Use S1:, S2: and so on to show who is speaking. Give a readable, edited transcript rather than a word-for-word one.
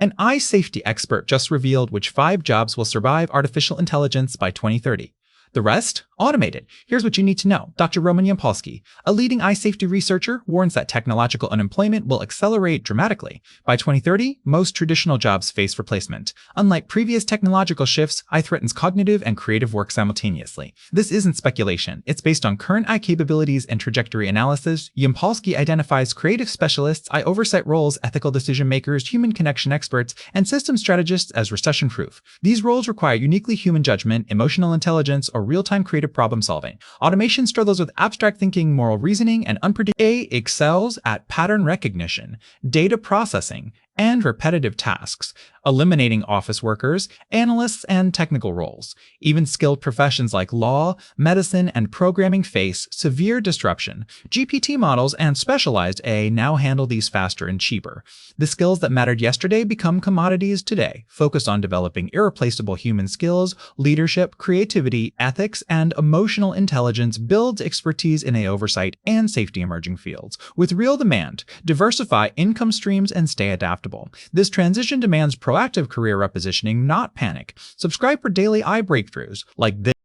S1: An eye safety expert just revealed which 5 jobs will survive artificial intelligence by 2030. The rest? Automated. Here's what you need to know. Dr. Roman Yampolskiy, a leading eye safety researcher, warns that technological unemployment will accelerate dramatically. By 2030, most traditional jobs face replacement. Unlike previous technological shifts, eye threatens cognitive and creative work simultaneously. This isn't speculation. It's based on current eye capabilities and trajectory analysis. Yampolskiy identifies creative specialists, eye oversight roles, ethical decision makers, human connection experts, and system strategists as recession-proof. These roles require uniquely human judgment, emotional intelligence, or real-time creative problem solving. Automation struggles with abstract thinking, moral reasoning, and unpredictable. AI excels at pattern recognition, data processing, and repetitive tasks, eliminating office workers, analysts, and technical roles. Even skilled professions like law, medicine, and programming face severe disruption. GPT models and specialized AI now handle these faster and cheaper. The skills that mattered yesterday become commodities today. Focus on developing irreplaceable human skills, leadership, creativity, ethics, and emotional intelligence builds expertise in AI oversight and safety emerging fields. With real demand, diversify income streams and stay adaptable. This transition demands proactive career repositioning, not panic. Subscribe for daily eye breakthroughs like this.